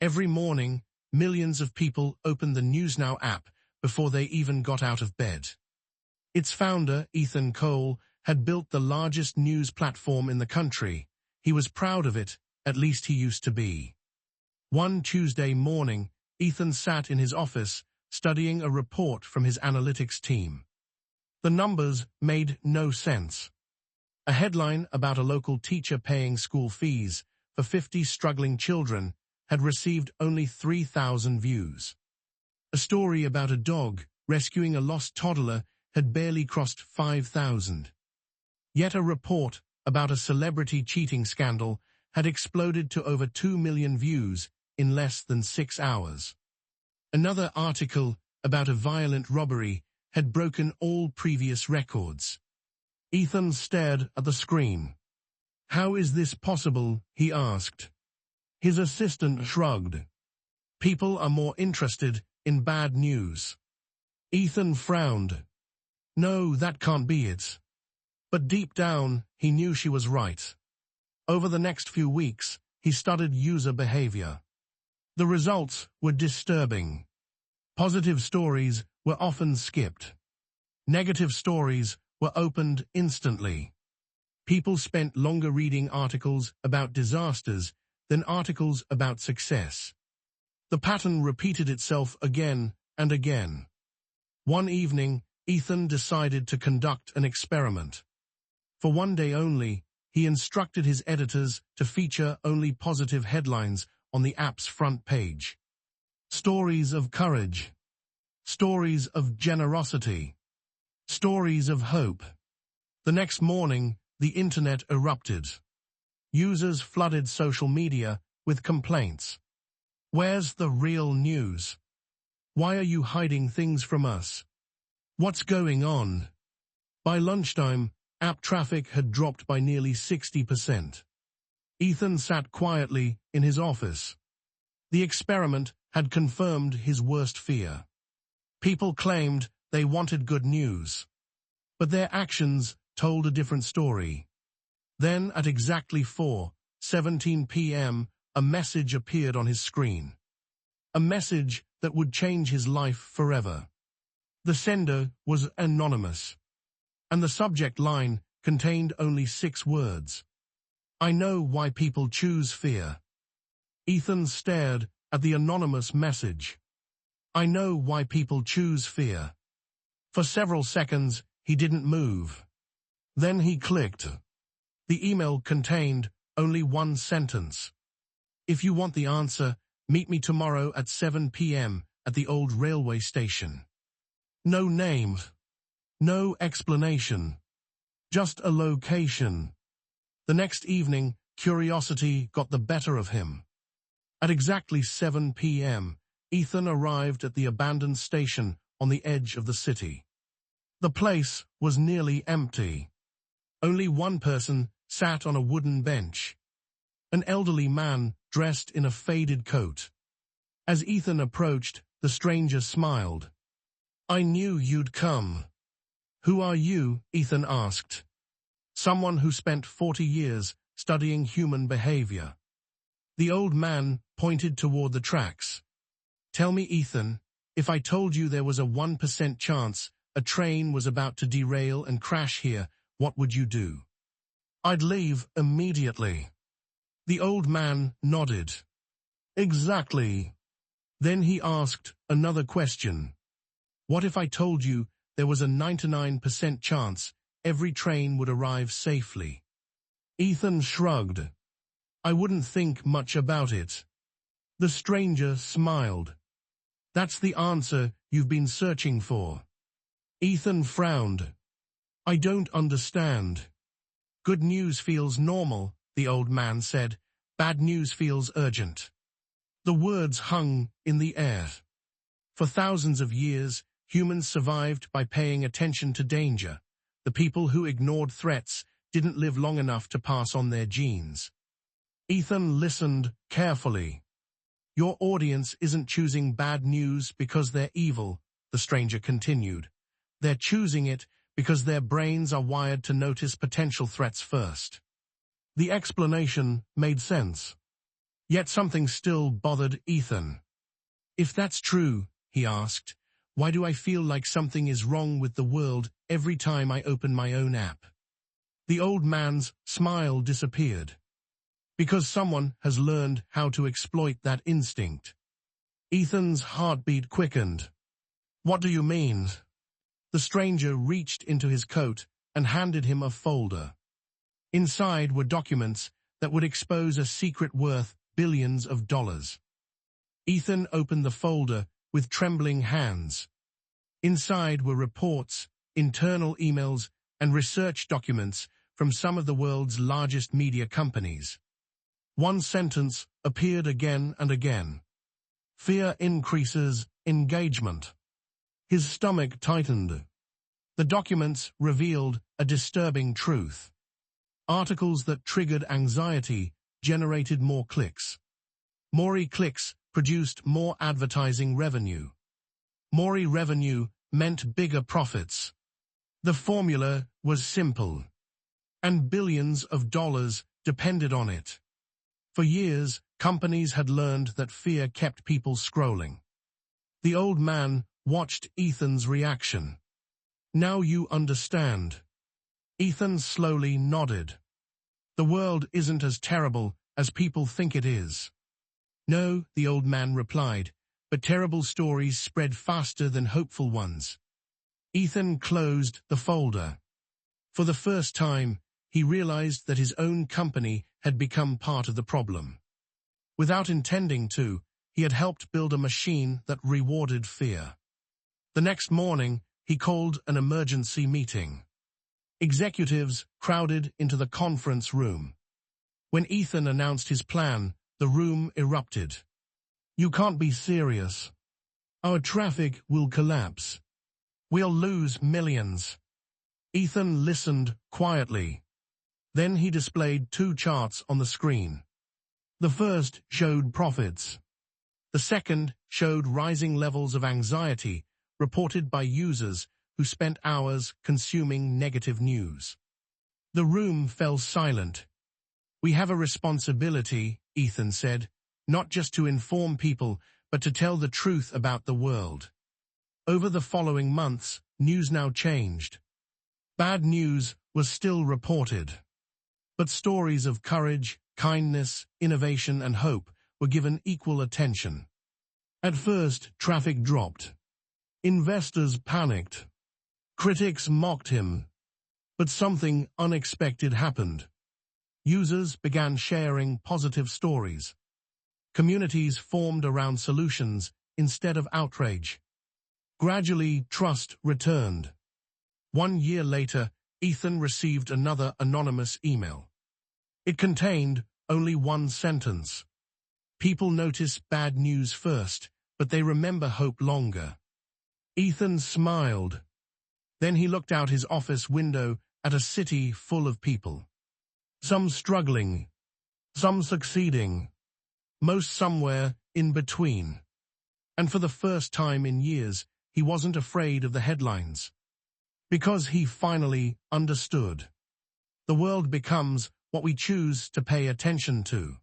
Every morning, millions of people opened the NewsNow app before they even got out of bed. Its founder, Ethan Cole, had built the largest news platform in the country. He was proud of it, at least he used to be. One Tuesday morning, Ethan sat in his office, studying a report from his analytics team. The numbers made no sense. A headline about a local teacher paying school fees for 50 struggling children had received only 3,000 views. A story about a dog rescuing a lost toddler had barely crossed 5,000. Yet a report about a celebrity cheating scandal had exploded to over 2 million views in less than 6 hours. Another article about a violent robbery had broken all previous records. Ethan stared at the screen. "How is this possible?" he asked. His assistant shrugged. "People are more interested in bad news." Ethan frowned. "No, that can't be it." But deep down, he knew she was right. Over the next few weeks, he studied user behavior. The results were disturbing. Positive stories were often skipped. Negative stories were opened instantly. People spent longer reading articles about disasters than articles about success. The pattern repeated itself again and again. One evening, Ethan decided to conduct an experiment. For one day only, he instructed his editors to feature only positive headlines on the app's front page. Stories of courage. Stories of generosity. Stories of hope. The next morning, the internet erupted. Users flooded social media with complaints. "Where's the real news? Why are you hiding things from us? What's going on?" By lunchtime, app traffic had dropped by nearly 60%. Ethan sat quietly in his office. The experiment had confirmed his worst fear. People claimed they wanted good news, but their actions told a different story. Then, at exactly 4:17 p.m., a message appeared on his screen. A message that would change his life forever. The sender was anonymous, and the subject line contained only 6 words. "I know why people choose fear." Ethan stared at the anonymous message. "I know why people choose fear." For several seconds, he didn't move. Then he clicked. The email contained only one sentence. "If you want the answer, meet me tomorrow at 7 p.m. at the old railway station." No name. No explanation. Just a location. The next evening, curiosity got the better of him. At exactly 7 p.m., Ethan arrived at the abandoned station on the edge of the city. The place was nearly empty. Only one person sat on a wooden bench. An elderly man dressed in a faded coat. As Ethan approached, the stranger smiled. "I knew you'd come." "Who are you?" Ethan asked. "Someone who spent 40 years studying human behavior." The old man pointed toward the tracks. "Tell me, Ethan, if I told you there was a 1% chance a train was about to derail and crash here, what would you do?" "I'd leave immediately." The old man nodded. "Exactly." Then he asked another question. "What if I told you there was a 99% chance every train would arrive safely?" Ethan shrugged. "I wouldn't think much about it." The stranger smiled. "That's the answer you've been searching for." Ethan frowned. "I don't understand." "Good news feels normal," the old man said. "Bad news feels urgent." The words hung in the air. For thousands of years, humans survived by paying attention to danger. The people who ignored threats didn't live long enough to pass on their genes. Ethan listened carefully. "Your audience isn't choosing bad news because they're evil," the stranger continued. "They're choosing it because their brains are wired to notice potential threats first." The explanation made sense. Yet something still bothered Ethan. If that's true, he asked, why do I feel like something is wrong with the world every time I open my own app? The old man's smile disappeared. Because someone has learned how to exploit that instinct. Ethan's heartbeat quickened. What do you mean? The stranger reached into his coat and handed him a folder. Inside were documents that would expose a secret worth billions of dollars. Ethan opened the folder with trembling hands. Inside were reports, internal emails, and research documents from some of the world's largest media companies. One sentence appeared again and again. Fear increases engagement. His stomach tightened. The documents revealed a disturbing truth. Articles that triggered anxiety generated more clicks. More clicks produced more advertising revenue. More revenue meant bigger profits. The formula was simple. And billions of dollars depended on it. For years, companies had learned that fear kept people scrolling. The old man watched Ethan's reaction. Now you understand. Ethan slowly nodded. The world isn't as terrible as people think it is. No, the old man replied, but terrible stories spread faster than hopeful ones. Ethan closed the folder. For the first time, he realized that his own company had become part of the problem. Without intending to, he had helped build a machine that rewarded fear. The next morning, he called an emergency meeting. Executives crowded into the conference room. When Ethan announced his plan, the room erupted. You can't be serious. Our traffic will collapse. We'll lose millions. Ethan listened quietly. Then he displayed two charts on the screen. The first showed profits. The second showed rising levels of anxiety reported by users who spent hours consuming negative news. The room fell silent. We have a responsibility, Ethan said, not just to inform people, but to tell the truth about the world. Over the following months, news now changed. Bad news was still reported. But stories of courage, kindness, innovation, and hope were given equal attention. At first, traffic dropped. Investors panicked. Critics mocked him. But something unexpected happened. Users began sharing positive stories. Communities formed around solutions instead of outrage. Gradually, trust returned. 1 year later, Ethan received another anonymous email. It contained only one sentence. People notice bad news first, but they remember hope longer. Ethan smiled. Then he looked out his office window at a city full of people. Some struggling, some succeeding, most somewhere in between. And for the first time in years, he wasn't afraid of the headlines. Because he finally understood. The world becomes what we choose to pay attention to.